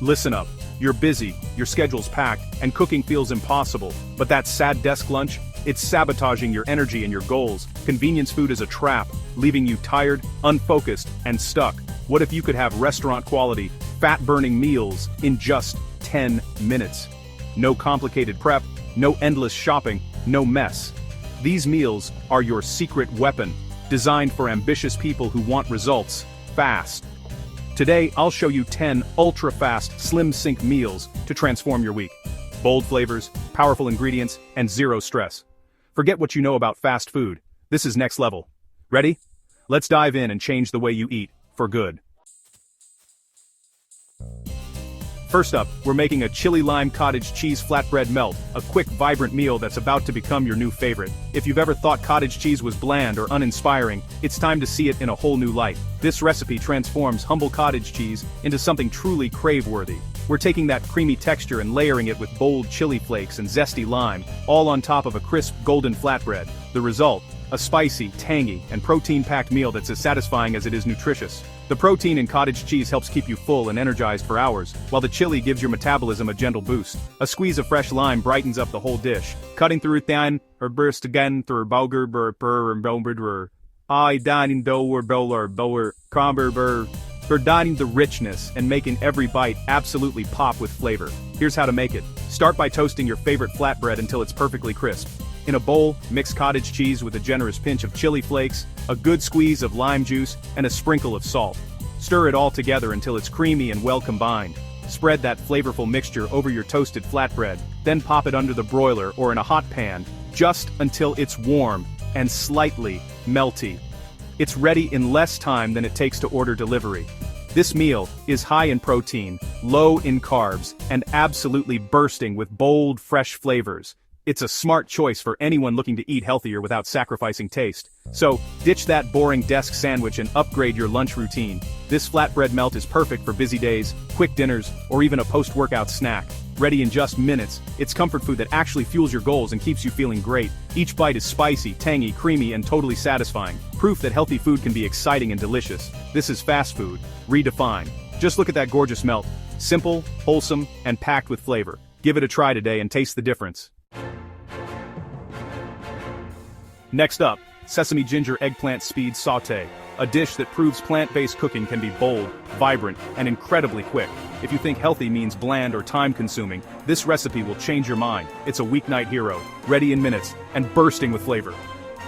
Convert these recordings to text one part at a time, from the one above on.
Listen up. You're busy, your schedule's packed, and cooking feels impossible. But that sad desk lunch? It's sabotaging your energy and your goals. Convenience food is a trap, leaving you tired, unfocused, and stuck. What if you could have restaurant-quality, fat-burning meals in just 10 minutes? No complicated prep, no endless shopping, no mess. These meals are your secret weapon, designed for ambitious people who want results fast. Today, I'll show you 10 ultra-fast SlimSync meals to transform your week. Bold flavors, powerful ingredients, and zero stress. Forget what you know about fast food. This is next level. Ready? Let's dive in and change the way you eat, for good. First up, we're making a chili lime cottage cheese flatbread melt, a quick, vibrant meal that's about to become your new favorite. If you've ever thought cottage cheese was bland or uninspiring, it's time to see it in a whole new light. This recipe transforms humble cottage cheese into something truly crave-worthy. We're taking that creamy texture and layering it with bold chili flakes and zesty lime, all on top of a crisp, golden flatbread. The result? A spicy, tangy, and protein-packed meal that's as satisfying as it is nutritious. The protein in cottage cheese helps keep you full and energized for hours, while the chili gives your metabolism a gentle boost. A squeeze of fresh lime brightens up the whole dish, cutting through thin or burst again through bulgur burr and bombur. I dining dower bowler bower cromber burr. For dining the richness and making every bite absolutely pop with flavor. Here's how to make it. Start by toasting your favorite flatbread until it's perfectly crisp. In a bowl, mix cottage cheese with a generous pinch of chili flakes, a good squeeze of lime juice, and a sprinkle of salt. Stir it all together until it's creamy and well combined. Spread that flavorful mixture over your toasted flatbread, then pop it under the broiler or in a hot pan, just until it's warm and slightly melty. It's ready in less time than it takes to order delivery. This meal is high in protein, low in carbs, and absolutely bursting with bold, fresh flavors. It's a smart choice for anyone looking to eat healthier without sacrificing taste. So, ditch that boring desk sandwich and upgrade your lunch routine. This flatbread melt is perfect for busy days, quick dinners, or even a post-workout snack. Ready in just minutes, it's comfort food that actually fuels your goals and keeps you feeling great. Each bite is spicy, tangy, creamy, and totally satisfying. Proof that healthy food can be exciting and delicious. This is fast food, redefined. Just look at that gorgeous melt. Simple, wholesome, and packed with flavor. Give it a try today and taste the difference. Next up, sesame ginger eggplant speed sauté, a dish that proves plant-based cooking can be bold, vibrant, and incredibly quick. If you think healthy means bland or time-consuming, this recipe will change your mind. It's a weeknight hero, ready in minutes, and bursting with flavor.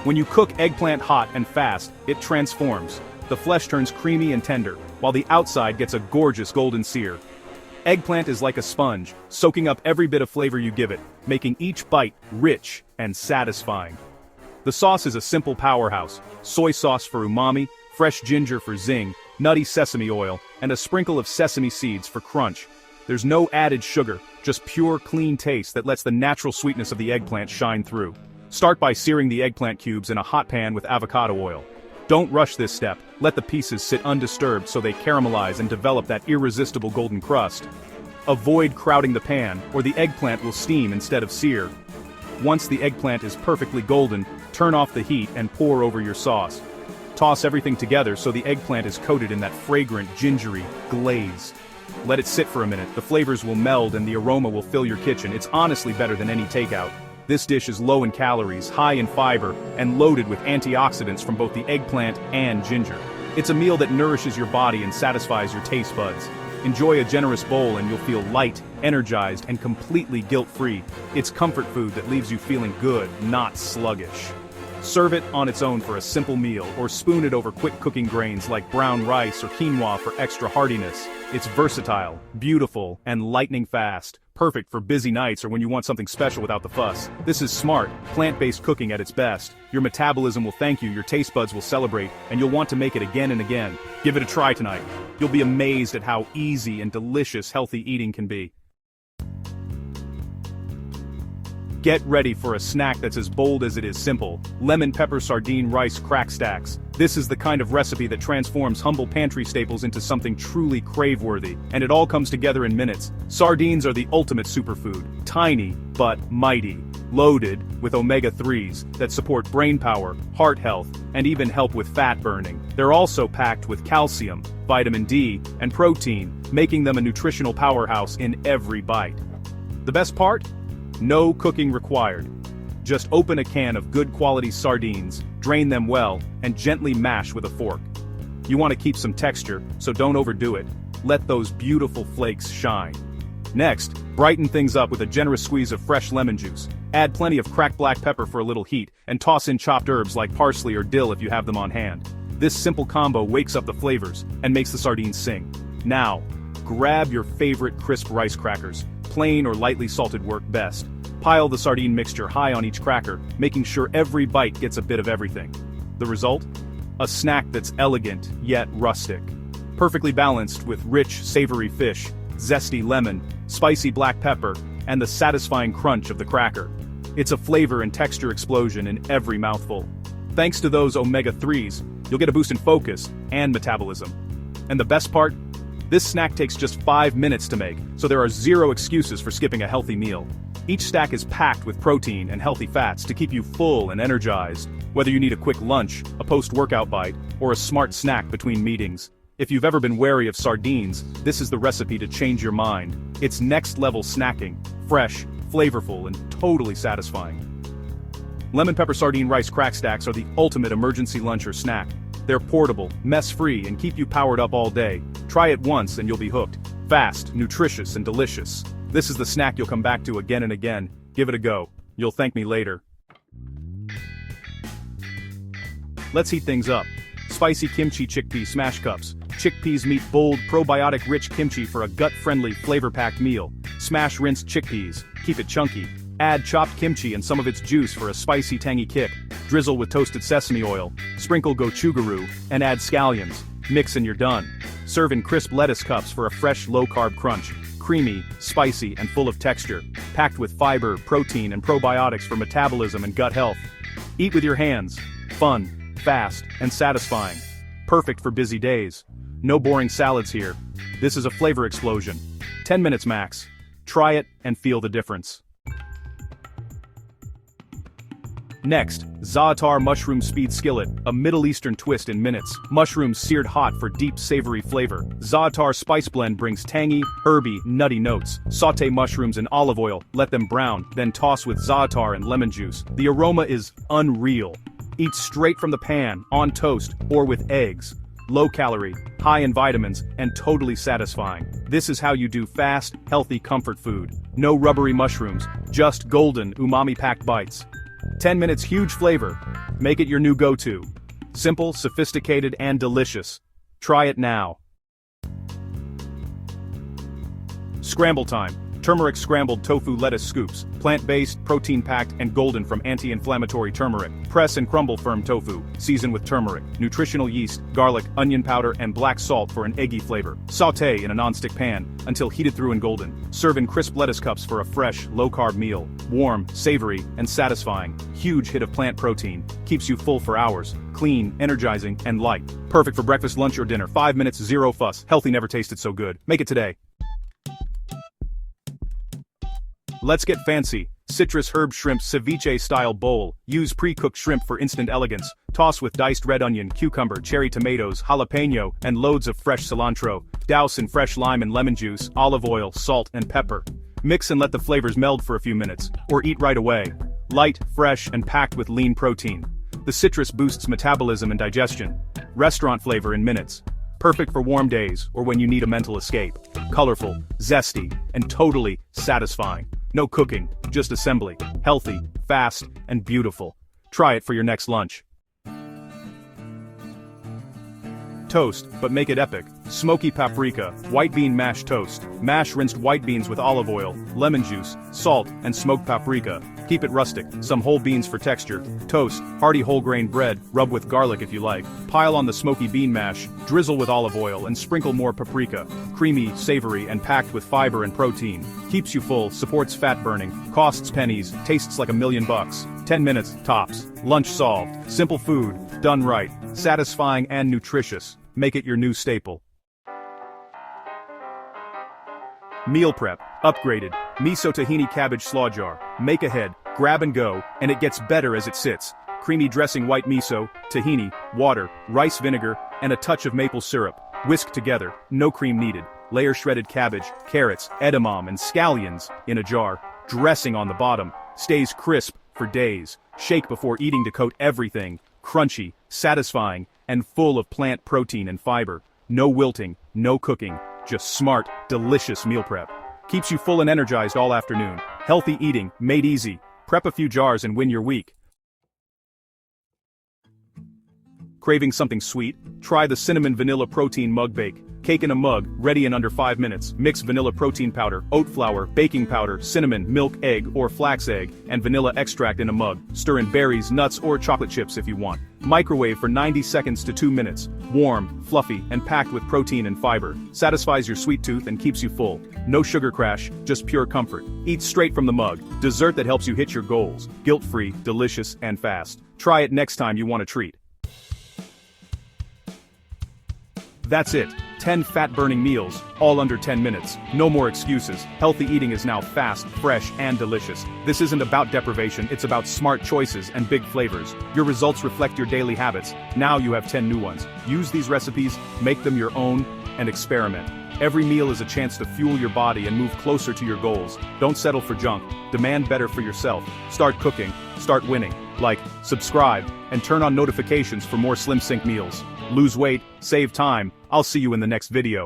When you cook eggplant hot and fast, it transforms. The flesh turns creamy and tender, while the outside gets a gorgeous golden sear. Eggplant is like a sponge, soaking up every bit of flavor you give it, making each bite rich and satisfying. The sauce is a simple powerhouse: soy sauce for umami, fresh ginger for zing, nutty sesame oil, and a sprinkle of sesame seeds for crunch. There's no added sugar, just pure, clean taste that lets the natural sweetness of the eggplant shine through. Start by searing the eggplant cubes in a hot pan with avocado oil. Don't rush this step, let the pieces sit undisturbed so they caramelize and develop that irresistible golden crust. Avoid crowding the pan, or the eggplant will steam instead of sear. Once the eggplant is perfectly golden, turn off the heat and pour over your sauce. Toss everything together so the eggplant is coated in that fragrant, gingery glaze. Let it sit for a minute, the flavors will meld and the aroma will fill your kitchen. It's honestly better than any takeout. This dish is low in calories, high in fiber, and loaded with antioxidants from both the eggplant and ginger. It's a meal that nourishes your body and satisfies your taste buds. Enjoy a generous bowl and you'll feel light, energized, and completely guilt-free. It's comfort food that leaves you feeling good, not sluggish. Serve it on its own for a simple meal, or spoon it over quick cooking grains like brown rice or quinoa for extra heartiness. It's versatile, beautiful, and lightning fast. Perfect for busy nights or when you want something special without the fuss. This is smart, plant-based cooking at its best. Your metabolism will thank you, your taste buds will celebrate, and you'll want to make it again and again. Give it a try tonight. You'll be amazed at how easy and delicious healthy eating can be. Get ready for a snack that's as bold as it is simple. Lemon pepper sardine rice crack stacks. This is the kind of recipe that transforms humble pantry staples into something truly crave-worthy, and it all comes together in minutes. Sardines are the ultimate superfood, tiny but mighty. loaded with omega-3s that support brain power, heart health, and even help with fat burning. They're also packed with calcium, vitamin D, and protein, making them a nutritional powerhouse in every bite. The best part? No cooking required. Just open a can of good quality sardines, drain them well, and gently mash with a fork. You want to keep some texture, so don't overdo it. Let those beautiful flakes shine. Next, brighten things up with a generous squeeze of fresh lemon juice. Add plenty of cracked black pepper for a little heat, and toss in chopped herbs like parsley or dill if you have them on hand. This simple combo wakes up the flavors and makes the sardines sing. Now, grab your favorite crisp rice crackers. Plain or lightly salted work best. Pile the sardine mixture high on each cracker, making sure every bite gets a bit of everything. The result? A snack that's elegant, yet rustic. Perfectly balanced with rich, savory fish, zesty lemon, spicy black pepper, and the satisfying crunch of the cracker. It's a flavor and texture explosion in every mouthful. Thanks to those omega-3s, you'll get a boost in focus and metabolism. And the best part? This snack takes just 5 minutes to make, so there are zero excuses for skipping a healthy meal. Each stack is packed with protein and healthy fats to keep you full and energized, whether you need a quick lunch, a post-workout bite, or a smart snack between meetings. If you've ever been wary of sardines, this is the recipe to change your mind. It's next-level snacking, fresh, flavorful, and totally satisfying. Lemon pepper sardine rice crack stacks are the ultimate emergency lunch or snack. They're portable, mess-free, and keep you powered up all day. Try it once and you'll be hooked. Fast, nutritious, and delicious. This is the snack you'll come back to again and again. Give it a go. You'll thank me later. Let's heat things up. Spicy kimchi chickpea smash cups. Chickpeas meet bold, probiotic-rich kimchi for a gut-friendly, flavor-packed meal. Smash rinsed chickpeas. Keep it chunky. Add chopped kimchi and some of its juice for a spicy, tangy kick. Drizzle with toasted sesame oil. Sprinkle gochugaru, and add scallions. Mix and you're done. Serve in crisp lettuce cups for a fresh, low-carb crunch. Creamy, spicy, and full of texture. Packed with fiber, protein, and probiotics for metabolism and gut health. Eat with your hands. Fun, fast, and satisfying. Perfect for busy days. No boring salads here. This is a flavor explosion. 10 minutes max. Try it and feel the difference. Next, za'atar mushroom speed skillet, a Middle Eastern twist in minutes. Mushrooms seared hot for deep savory flavor. Za'atar spice blend brings tangy, herby, nutty notes. Sauté mushrooms in olive oil, let them brown, then toss with za'atar and lemon juice. The aroma is unreal. Eat straight from the pan, on toast, or with eggs. Low calorie, high in vitamins, and totally satisfying. This is how you do fast, healthy comfort food. No rubbery mushrooms, just golden, umami-packed bites. 10 minutes huge flavor. Make it your new go-to. Simple, sophisticated, and delicious. Try it now. Scramble time. Turmeric scrambled tofu lettuce scoops. Plant-based, protein-packed, and golden from anti-inflammatory turmeric. Press and crumble firm tofu. Season with turmeric, nutritional yeast, garlic, onion powder, and black salt for an eggy flavor. Sauté in a non-stick pan until heated through and golden. Serve in crisp lettuce cups for a fresh, low-carb meal. Warm, savory, and satisfying. Huge hit of plant protein. Keeps you full for hours. Clean, energizing, and light. Perfect for breakfast, lunch, or dinner. 5 minutes, zero fuss. Healthy never tasted so good. Make it today. Let's get fancy. Citrus herb shrimp ceviche-style bowl. Use pre-cooked shrimp for instant elegance. Toss with diced red onion, cucumber, cherry tomatoes, jalapeno, and loads of fresh cilantro. Douse in fresh lime and lemon juice, olive oil, salt, and pepper. Mix and let the flavors meld for a few minutes, or eat right away. Light, fresh, and packed with lean protein. The citrus boosts metabolism and digestion. Restaurant flavor in minutes. Perfect for warm days or when you need a mental escape. Colorful, zesty, and totally satisfying. No cooking, just assembly. Healthy, fast, and beautiful. Try it for your next lunch. Toast, but make it epic. Smoky paprika, white bean mashed toast. Mash rinsed white beans with olive oil, lemon juice, salt, and smoked paprika. Keep it rustic, some whole beans for texture. Toast, hearty whole grain bread, rub with garlic if you like. Pile on the smoky bean mash, drizzle with olive oil and sprinkle more paprika. Creamy, savory, and packed with fiber and protein. Keeps you full, supports fat burning, costs pennies, tastes like $1,000,000. 10 minutes, tops. Lunch solved. Simple food, done right, satisfying and nutritious. Make it your new staple. Meal prep, upgraded. Miso tahini cabbage slaw jar. Make ahead, Grab and go, and it gets better as it sits. Creamy dressing, white miso, tahini, water, rice vinegar, and a touch of maple syrup. Whisk together, no cream needed. Layer shredded cabbage, carrots, edamame, and scallions in a jar. Dressing on the bottom. Stays crisp for days. Shake before eating to coat everything. Crunchy, satisfying, and full of plant protein and fiber. No wilting, no cooking, just smart, delicious meal prep. Keeps you full and energized all afternoon. Healthy eating, made easy. Prep a few jars and win your week. Craving something sweet? Try the cinnamon vanilla protein mug bake. Cake in a mug, ready in under 5 minutes. Mix vanilla protein powder, oat flour, baking powder, cinnamon, milk, egg, or flax egg, and vanilla extract in a mug. Stir in berries, nuts, or chocolate chips if you want. Microwave for 90 seconds to 2 minutes. Warm, fluffy, and packed with protein and fiber. Satisfies your sweet tooth and keeps you full. No sugar crash, just pure comfort. Eat straight from the mug. Dessert that helps you hit your goals. Guilt-free, delicious, and fast. Try it next time you want a treat. That's it. 10 fat-burning meals, all under 10 minutes. No more excuses. Healthy eating is now fast, fresh, and delicious. This isn't about deprivation, it's about smart choices and big flavors. Your results reflect your daily habits. Now you have 10 new ones. Use these recipes, make them your own, and experiment. Every meal is a chance to fuel your body and move closer to your goals. Don't settle for junk. Demand better for yourself. Start cooking. Start winning. Like, subscribe, and turn on notifications for more SlimSync meals. Lose weight, save time. I'll see you in the next video.